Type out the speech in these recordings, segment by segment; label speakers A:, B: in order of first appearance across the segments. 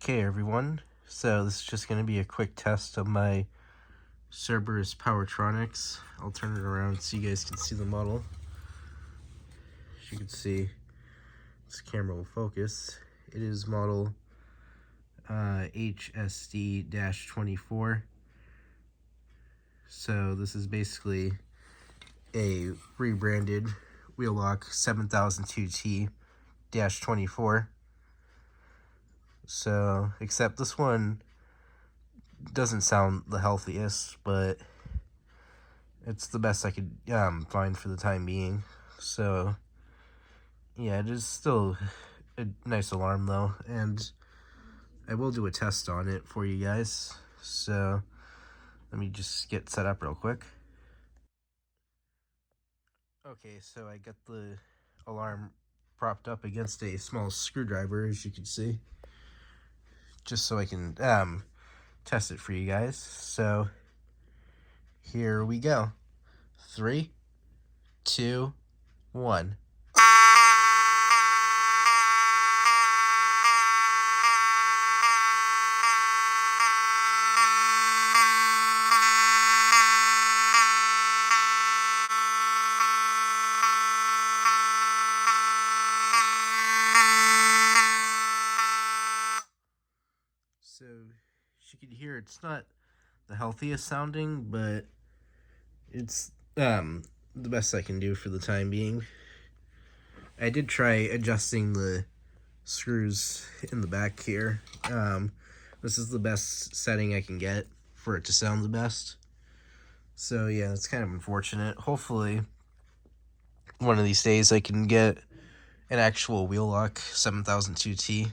A: Okay everyone, so this is just going to be a quick test of my Cerberus Pyrotronics. I'll turn it around so you guys can see the model. As you can see, this camera will focus. It is model HSD-24. So this is basically a rebranded Wheelock 7002T-24. So, except this one doesn't sound the healthiest, but it's the best I could find for the time being. So, yeah, it is still a nice alarm though, and I will do a test on it for you guys. So, let me just get set up real quick. Okay, so I got the alarm propped up against a small screwdriver, as you can see, just so I can test it for you guys. So here we go. 3, 2, 1. So, as you can hear, it's not the healthiest sounding, but it's the best I can do for the time being. I did try adjusting the screws in the back here. This is the best setting I can get for it to sound the best. So yeah, it's kind of unfortunate. Hopefully, one of these days I can get an actual Wheelock 7002T.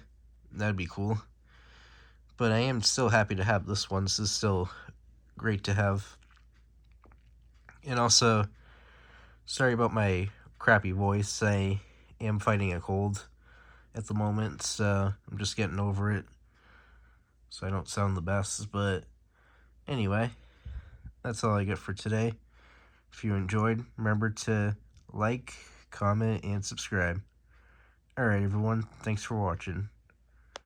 A: That'd be cool. But I am still happy to have this one. This is still great to have. And also, sorry about my crappy voice. I am fighting a cold at the moment, so I'm just getting over it. So I don't sound the best, but anyway, that's all I got for today. If you enjoyed, remember to like, comment, and subscribe. Alright everyone, thanks for watching.